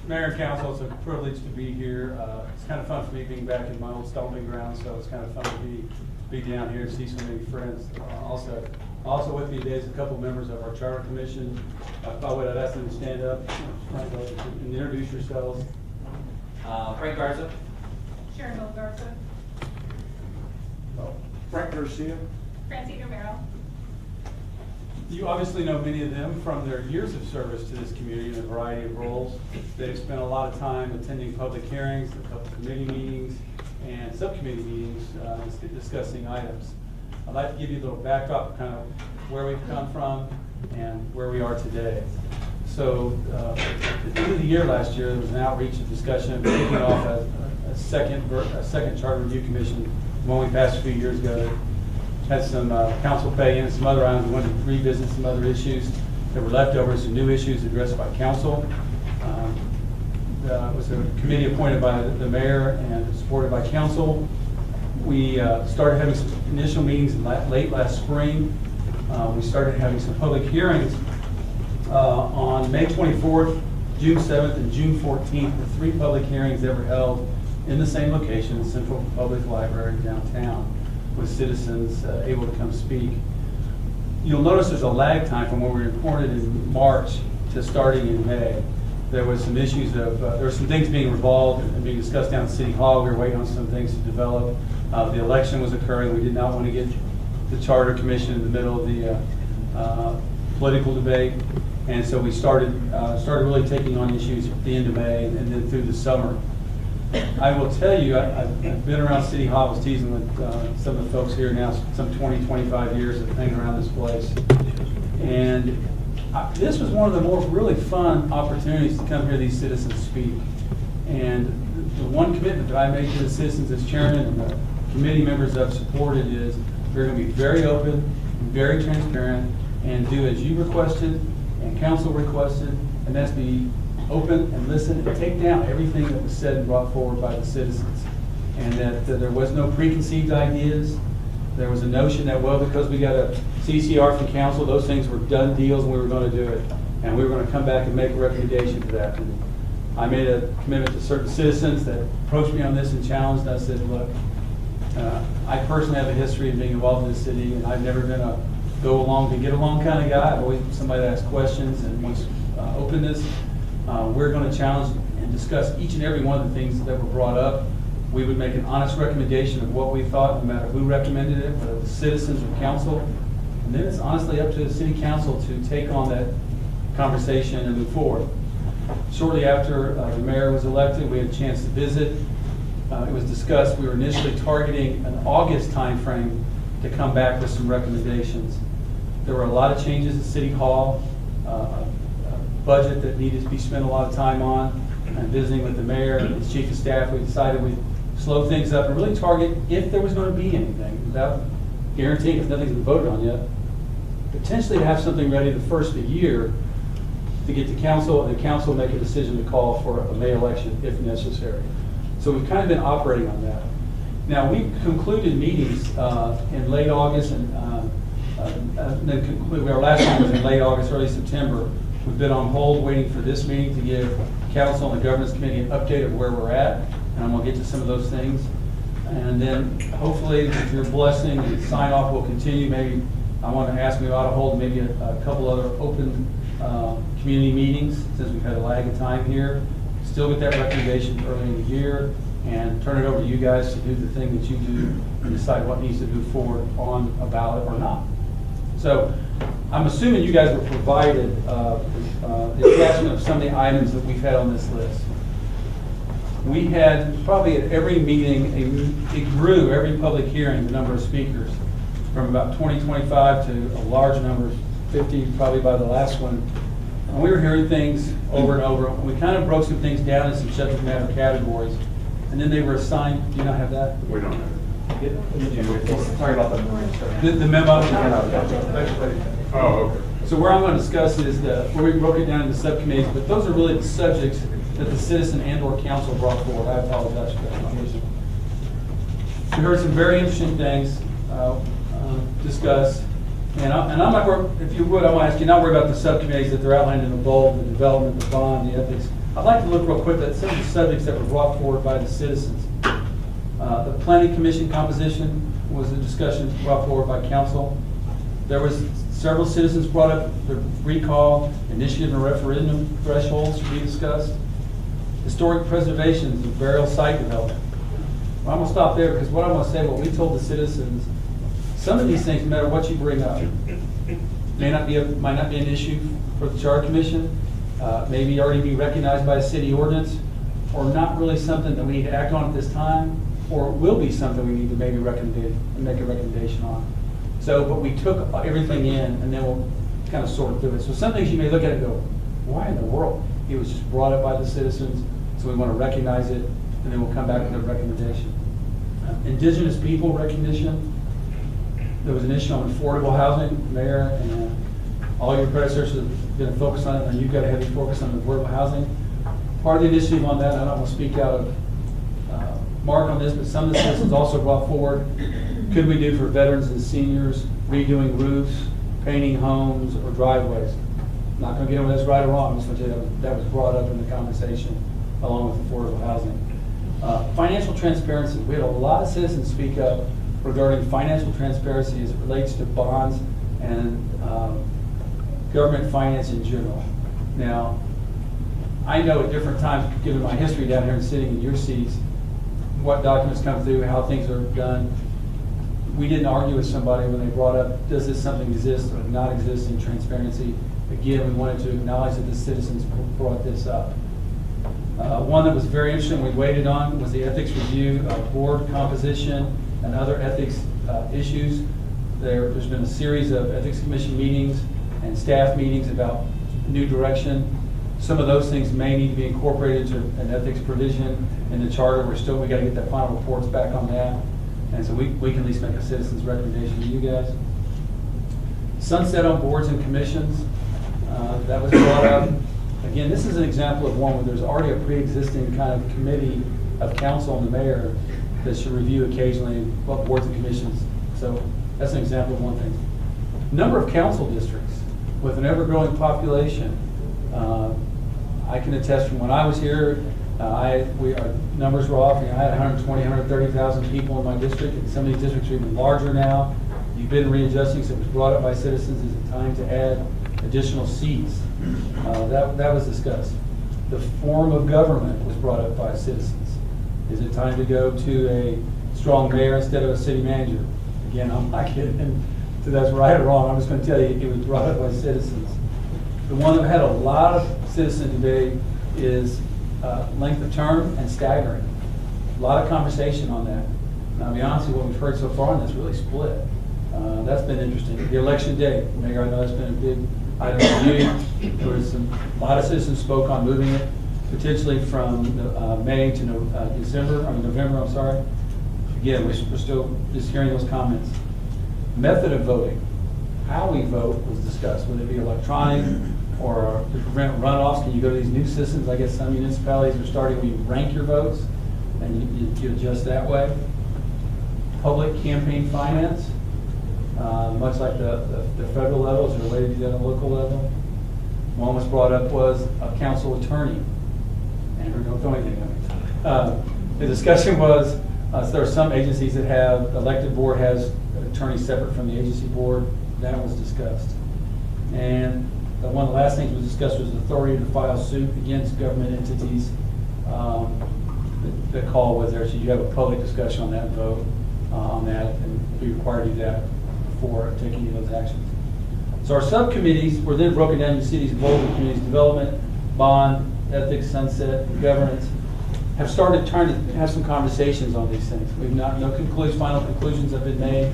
Mayor and Council, it's a privilege to be here. It's kind of fun for me being back in my old stomping ground, so it's kind of fun to be down here and see so many friends. Also with me today is a couple members of our Charter Commission. By the way, I'd ask them to stand up and introduce yourselves. Frank Garza. Sharon Hill Garza. Frank Garcia. Francine Romero. You obviously know many of them from their years of service to this community in a variety of roles. They've spent a lot of time attending public hearings, a couple committee meetings, and subcommittee meetings discussing items. I'd like to give you a little backdrop of kind of where we've come from and where we are today. So at the end of the year last year, there was an outreach and discussion of kicking off a second Charter Review Commission, one we passed a few years ago. Had some council pay in, some other items. We wanted to revisit some other issues that were left over, some new issues addressed by council. It was a committee appointed by the mayor and supported by council. We started having some initial meetings late last spring. We started having some public hearings on May 24th, June 7th, and June 14th, the 3 public hearings that were held in the same location, Central Public Library downtown, with citizens able to come speak. You'll notice there's a lag time from when we reported in March to starting in May. There was some issues of, there were some things being revolved and being discussed down at City Hall. We were waiting on some things to develop. The election was occurring. We did not want to get the Charter Commission in the middle of the political debate. And so we started really taking on issues at the end of May and then through the summer. I will tell you, I've been around City Hall. I was teasing with some of the folks here now, some 20, 25 years of hanging around this place. And this was one of the more really fun opportunities to come hear these citizens speak. And the one commitment that I made to the citizens as chairman and the committee members I've supported is we're going to be very open, very transparent, and do as you requested and council requested, and that's be open and listen and take down everything that was said and brought forward by the citizens. And that there was no preconceived ideas. There was a notion that, well, because we got a CCR from council, those things were done deals and we were going to do it. And we were going to come back and make a recommendation to that. And I made a commitment to certain citizens that approached me on this and challenged. I said, look, I personally have a history of being involved in the city, and I've never been a go along to get along kind of guy. I've always been somebody that asks questions and wants openness. We're going to challenge and discuss each and every one of the things that were brought up. We would make an honest recommendation of what we thought, no matter who recommended it, whether it was citizens or council. And then it's honestly up to the city council to take on that conversation and move forward. Shortly after the mayor was elected, we had a chance to visit. It was discussed. We were initially targeting an August timeframe to come back with some recommendations. There were a lot of changes at City Hall. Budget that needed to be spent a lot of time on, and visiting with the mayor and his chief of staff, we decided we'd slow things up and really target, if there was going to be anything, without guaranteeing if nothing's been voted on yet, potentially to have something ready the first of the year to get to council, and the council make a decision to call for a May election if necessary. So we've kind of been operating on that. Now, we concluded meetings in late August, and then concluded, our last one was in late August, early September. We've been on hold waiting for this meeting to give council and the governance committee an update of where we're at, and I'm going to get to some of those things. And then hopefully with your blessing and sign off will continue. Maybe I want to ask me about to hold maybe a couple other open community meetings since we've had a lag of time here. Still get that recommendation early in the year and turn it over to you guys to do the thing that you do and decide what needs to move forward on a ballot or not. So I'm assuming you guys were provided the attachment of some of the items that we've had on this list. We had probably at every meeting, it grew every public hearing, the number of speakers from about 20, 25 to a large number, 50 probably by the last one. And we were hearing things over and over. We kind of broke some things down in some subject matter categories, and then they were assigned. Do you not have that? We don't have it. Sorry about The memo. Oh, okay. So where I'm going to discuss is where we broke it down into subcommittees, but those are really the subjects that the citizen and/or council brought forward. I apologize for that confusion. We heard some very interesting things discussed, and I'm not. If you would, I want to ask you not worry about the subcommittees that they're outlined in the bold, the development, the bond, the ethics. I'd like to look real quick at some of the subjects that were brought forward by the citizens. The planning commission composition was a discussion brought forward by council. There was several citizens brought up the recall, initiative and referendum thresholds to be discussed. Historic preservation of burial site development. Well, I'm gonna stop there because what I want to say, what we told the citizens, some of these things, no matter what you bring up, might not be an issue for the charter commission, maybe already be recognized by a city ordinance, or not really something that we need to act on at this time, or will be something we need to maybe make a recommendation on. So, but we took everything in and then we'll kind of sort through it. So some things you may look at it and go, why in the world? It was just brought up by the citizens, so we want to recognize it, and then we'll come back with a recommendation. Indigenous people recognition. There was an issue on affordable housing, Mayor, and all your predecessors have been focused on it, and you've got a heavy focus on affordable housing. Part of the initiative on that, I don't want to speak out of mark on this, but some of the citizens also brought forward, could we do for veterans and seniors, redoing roofs, painting homes, or driveways? I'm not going to get into this right or wrong, I'm just going to tell you that was brought up in the conversation along with affordable housing. Financial transparency. We had a lot of citizens speak up regarding financial transparency as it relates to bonds and government finance in general. Now, I know at different times, given my history down here and sitting in your seats, what documents come through, how things are done. We didn't argue with somebody when they brought up, does this something exist or not exist in transparency? Again, we wanted to acknowledge that the citizens brought this up. One that was very interesting we waited on was the ethics review of board composition and other ethics issues. There's been a series of ethics commission meetings and staff meetings about new direction. Some of those things may need to be incorporated into an ethics provision in the charter. We got to get the final reports back on that. And so we can at least make a citizen's recommendation to you guys. Sunset on boards and commissions. That was brought up. Again, this is an example of one where there's already a pre-existing kind of committee of council and the mayor that should review occasionally what boards and commissions. So that's an example of one thing. Number of council districts with an ever-growing population. I can attest from when I was here, our numbers were off. I had 120, 130,000 people in my district, and some of these districts are even larger now. You've been readjusting, so it was brought up by citizens. Is it time to add additional seats? That was discussed. The form of government was brought up by citizens. Is it time to go to a strong mayor instead of a city manager? Again, I'm not getting into that's right or wrong. I'm just going to tell you it was brought up by citizens. The one that had a lot of citizen debate is length of term and staggering. A lot of conversation on that. And I'll be honest with you, what we've heard so far on this really split. That's been interesting. The election day, Mayor, I know that's been a big item of beauty. There was a lot of citizens spoke on moving it potentially from May to November, I'm sorry. Again, we're still just hearing those comments. Method of voting. How we vote was discussed. Would it be electronic or to prevent runoffs? Can you go to these new systems? I guess some municipalities are starting where you rank your votes and you adjust that way. Public campaign finance, much like the federal levels are related to that on the local level. One was brought up was a council attorney. Andrew, don't throw anything at me. The discussion was there are some agencies that have elected board has an attorney separate from the agency board. That was discussed. And one of the last things was discussed was authority to file suit against government entities. The call was there, so you have a public discussion on that and vote on that, and be required to do that before taking any of those actions. So our subcommittees were then broken down into cities involved in communities development, bond, ethics, sunset, and governance. Have started trying to have some conversations on these things. We've not, no final conclusions have been made.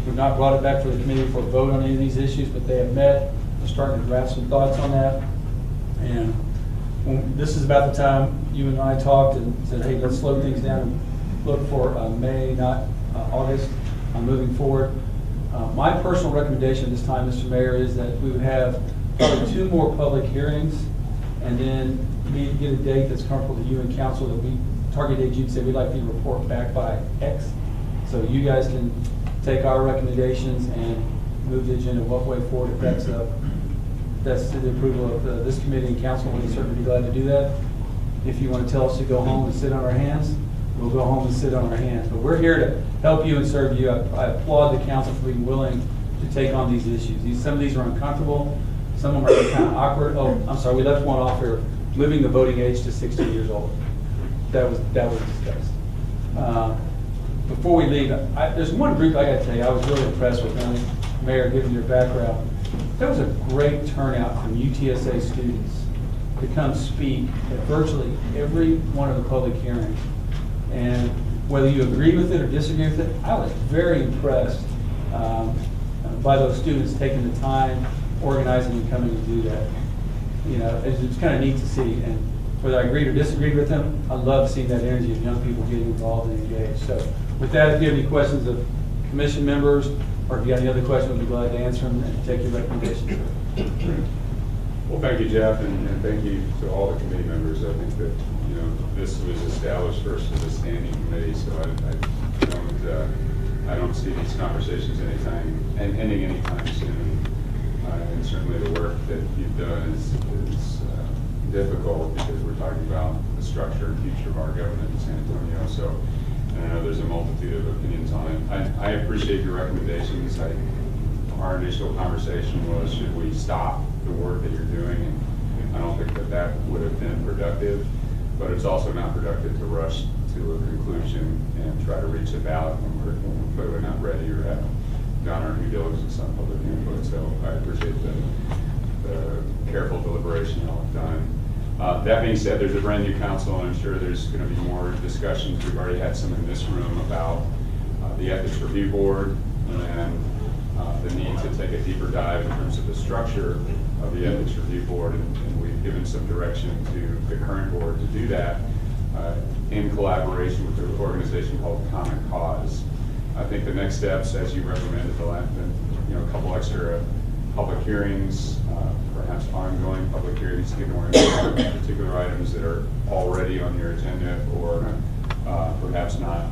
We've not brought it back to the committee for a vote on any of these issues, but they have met. We're starting to draft some thoughts on that. And this is about the time you and I talked and said, hey, let's slow things down and look for May, not August, on moving forward. My personal recommendation this time, Mr. Mayor, is that we would have probably 2 more public hearings, and then you need to get a date that's comfortable to you and council that we target date. You'd say we'd like the report back by X, so you guys can take our recommendations and move the agenda what way forward. If that's the approval of this committee and council, we'd certainly be glad to do that. If you want to tell us to go home and sit on our hands, we'll go home and sit on our hands. But we're here to help you and serve you. I applaud the council for being willing to take on these issues. Some of these are uncomfortable. Some of them are kind of awkward. Oh, I'm sorry, we left one off here. Moving the voting age to 16 years old. That was discussed. Before we leave, there's one group I got to tell you, I was really impressed with them. Mayor, given your background, there was a great turnout from UTSA students to come speak at virtually every one of the public hearings. And whether you agree with it or disagree with it, I was very impressed by those students taking the time, organizing and coming to do that. You know, it's kind of neat to see. And whether I agreed or disagreed with them, I love seeing that energy of young people getting involved and engaged. So with that, if you have any questions of commission members, or if you have any other questions, we'd be glad to answer them and take your recommendations. Well, thank you, Jeff, and thank you to all the committee members. I think that, you know, this was established first as a standing committee, so I don't see these conversations ending anytime soon. And certainly the work that you've done is difficult because we're talking about the structure and future of our government in San Antonio. So I know there's a multitude of opinions on it. I appreciate your recommendations. Our initial conversation was, should we stop the work that you're doing? And I don't think that would have been productive, but it's also not productive to rush to a conclusion and try to reach a ballot when we're clearly not ready or haven't done our due diligence on public input. So I appreciate the careful deliberation y'all have done. That being said, there's a brand new council, and I'm sure there's going to be more discussions. We've already had some in this room about the Ethics Review Board and the need to take a deeper dive in terms of the structure of the Ethics Review Board, and we've given some direction to the current board to do that in collaboration with an organization called Common Cause. I think the next steps, as you recommended, a couple extra public hearings, perhaps ongoing public hearings, given particular items that are already on your agenda or perhaps not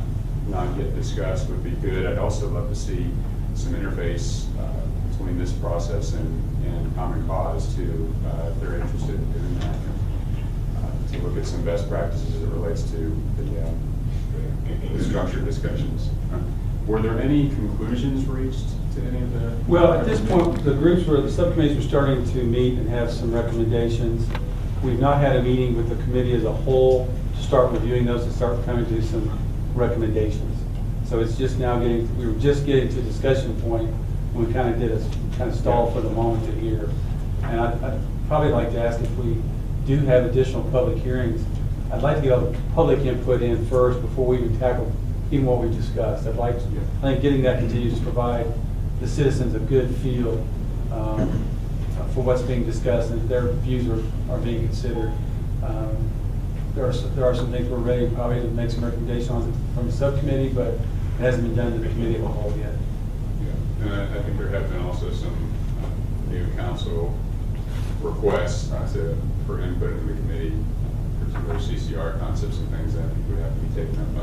yet discussed would be good. I'd also love to see some interface between this process and Common Cause too, if they're interested in doing that. To look at some best practices as it relates to the structured discussions. Were there any conclusions reached to any of the? Well, at this point, the subcommittees were starting to meet and have some recommendations. We've not had a meeting with the committee as a whole to start reviewing those and start coming to some recommendations. So it's just now we were just getting to a discussion point when we kind of stalled for the moment to hear. And I'd probably like to ask if we do have additional public hearings, I'd like to get all the public input in first before we even tackle even what we discussed. I think getting that continues to provide the citizens a good feel for what's being discussed and if their views are being considered. There are some things we're ready probably to make some recommendations on from the subcommittee, but it hasn't been done to the committee of the whole yet. Yeah, and I think there have been also some new council requests for input in the committee, particular CCR concepts and things that I think would have to be taken up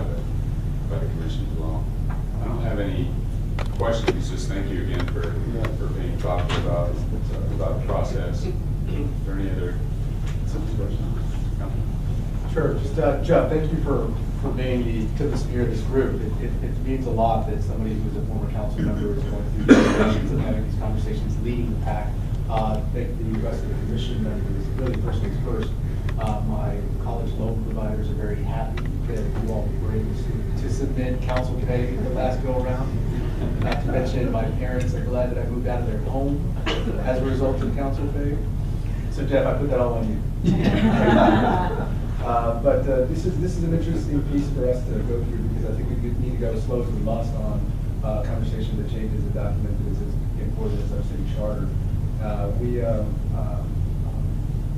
by the commission as well. I don't have any questions. Just thank you again for being thoughtful about the process. Is there any other questions? Sure. Just Jeff, thank you for being the tip of the spear of this group. It means a lot that somebody who's a former council member is going through these conversations and having these conversations, leading the pack. Thank the rest of the commission members. Really, first things first. My college loan providers are very happy that you all were able to submit council pay the last go around. Not to mention, my parents are glad that I moved out of their home as a result of council pay. So Jeff, I put that all on you. But this is an interesting piece for us to go through because I think we need to go as slow as we must on conversation that changes a document that is as important as our city charter.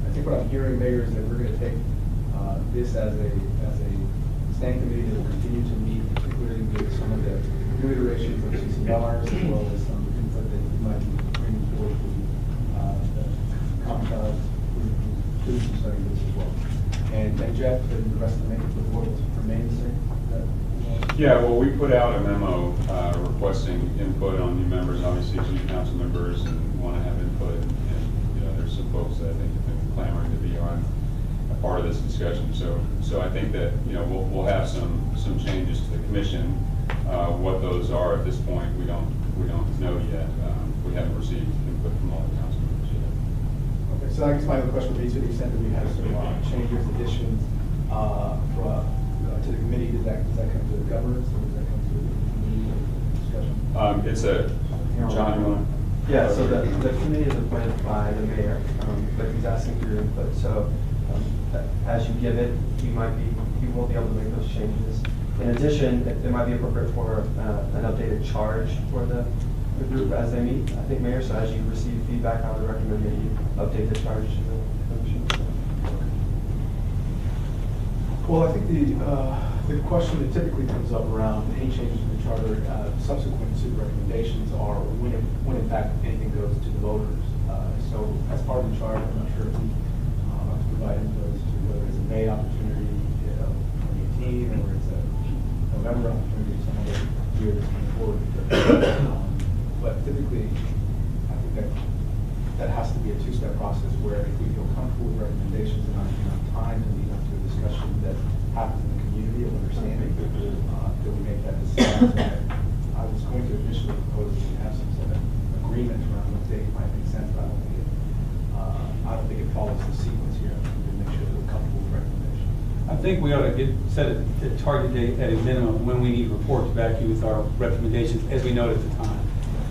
I think what I'm hearing, Mayor, is that we're going to take this as a standing committee that will continue to meet, particularly with some of the new iterations of CCRs, as well as some input that you might be bringing forward to the Common Cause doing some study of this as well. And Jeff and the rest of the board will remain the same? Yeah, well, we put out a memo requesting input on new members, obviously as new council members, and want to have input. And you know, there's some folks that I think have been clamoring to be on part of this discussion. So I think that, you know, we'll have some changes to the commission. What those are at this point, we don't know yet. We haven't received input from all the council members yet. Okay, so I guess my other question would be, to the extent that we have some changes, additions to the committee, does that come to the governance, or does that come to the committee discussion? It's a, John, you want to? Yeah, so the committee is appointed by the mayor, but he's asking for your input. So as you give it, you will be able to make those changes. In addition, it might be appropriate for an updated charge for the group as they meet. I think, Mayor, so as you receive feedback, I would recommend that you update the charge to the commission. Well, I think the question that typically comes up around any changes to the charter subsequent to the recommendations are when in fact anything goes to the voters. So as part of the charter, I'm not sure if we want to provide input as to whether it's a May opportunity, 2018, or it's a November opportunity, some other year that's coming forward. But typically, I think that has to be a two-step process where if we feel comfortable with recommendations and not enough time to lead up to a discussion that happens in the community of understanding, that we make that decision. I was going to initially propose that we have some sort of agreement around what date might make sense, but I don't think it follows the sequence here. We need to make sure that we're comfortable with recommendations. I think we ought to set a target date at a minimum when we need to report back to you with our recommendations, as we noted at the time.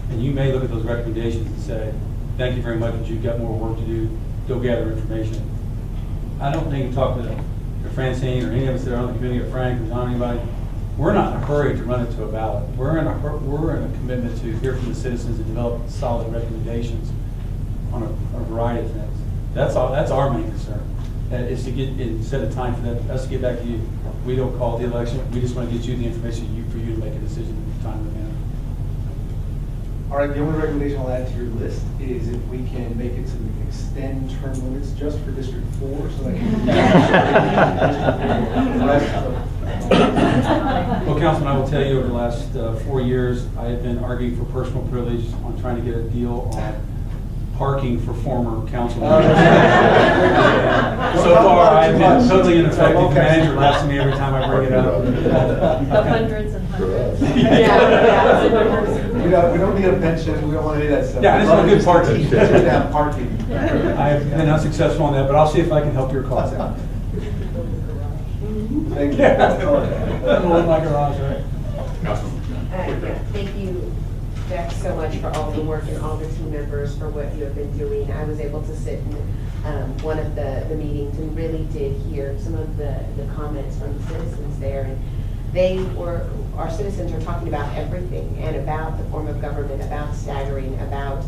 And you may look at those recommendations and say, thank you very much, but you've got more work to do. Go gather information. I don't think you talk to Francine or any of us that are on the committee, or Frank or John, anybody. We're not in a hurry to run it to a ballot. We're in a commitment to hear from the citizens and develop solid recommendations on a variety of things. That's our main concern. Is to set a time for us to get back to you. We don't call the election. We just want to get you the information for you to make a decision in a timely manner. All right, the only recommendation I'll add to your list is if we can make it to extend term limits just for District 4, so that Well, Councilman, I will tell you over the last 4 years, I have been arguing for personal privilege on trying to get a deal on parking for former council members. So far, I have been totally ineffective. The manager laughs at me every time I bring it up. The hundreds and hundreds. We don't need a pension, we don't want any of that stuff. Yeah, I just want good parking. Just have parking. I have been unsuccessful on that, but I'll see if I can help your cause out. Thank you. Yeah. My garage, right? Yeah, thank you, Jack, so much for all the work and all the team members for what you have been doing. I was able to sit in one of the meetings and really did hear some of the comments from the citizens there. And our citizens are talking about everything and about the form of government, about staggering, about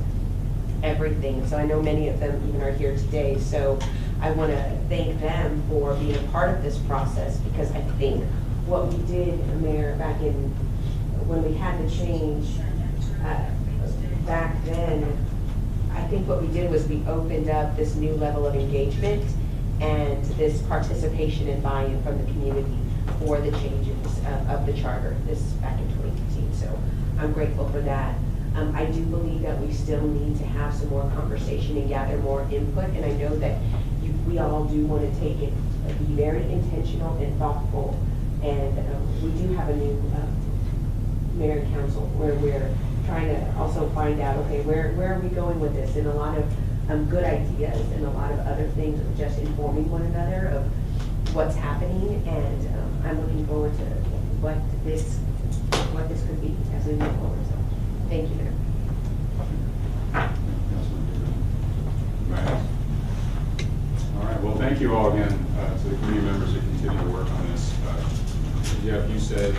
everything. So I know many of them even are here today. So I want to thank them for being a part of this process, because I think what we did, Mayor, back in when we had the change back then, I think what we did was we opened up this new level of engagement and this participation and buy-in from the community for the changes of the charter this back in 2015. So I'm grateful for that. I do believe that we still need to have some more conversation and gather more input, and I know that we all do want to take it, be very intentional and thoughtful, and we do have a new mayor and council where we're trying to also find out, okay, where are we going with this, and a lot of good ideas and a lot of other things of just informing one another of what's happening, and I'm looking forward to what this could be as we move forward. So, thank you, Mayor. Right. All right. Well, thank you all again to the committee members who continue to work on this. Jeff, you said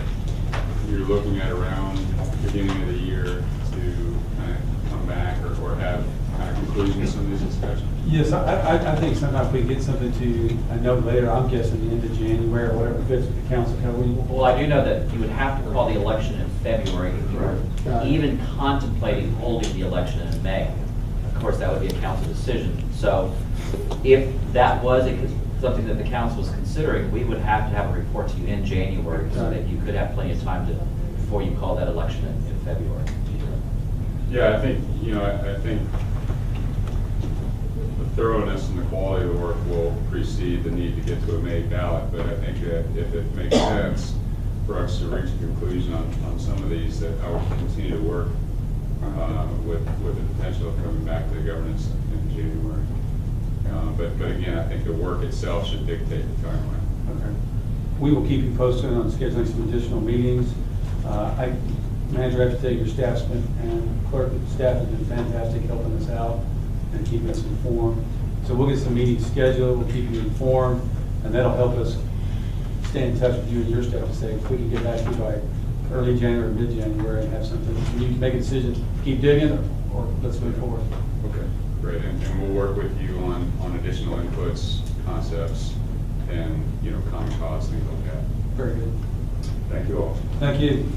you're looking at around the beginning of the year to kind of come back or have kind of conclusions on these discussions. Yes, I think sometimes we get something to a note later. I'm guessing the end of January or whatever fits with the council. Well, I do know that you would have to call the election in February if you were even contemplating holding the election in May. Of course, that would be a council decision. So if that was something that the council was considering, we would have to have a report to you in January so that you could have plenty of time before you call that election in February. Yeah, I think, I think the thoroughness and the quality of the work will precede the need to get to a May ballot, but I think that if it makes sense for us to reach a conclusion on some of these, that I would continue to work with the potential of coming back to the governance in January. But again, I think the work itself should dictate the timeline. Okay. We will keep you posted on scheduling some additional meetings. Manager, I have to tell you, your staff's been, and clerk staff has been fantastic helping us out and keeping us informed. So we'll get some meetings scheduled, we'll keep you informed, and that'll help us stay in touch with you and your staff to say, if we can get back to you by early January or mid-January and have something, you can make a decision, keep digging, or let's move forward. Okay, great, and we'll work with you on additional inputs, concepts, and, you know, common cause, things like that. Very good. Thank you all. Thank you.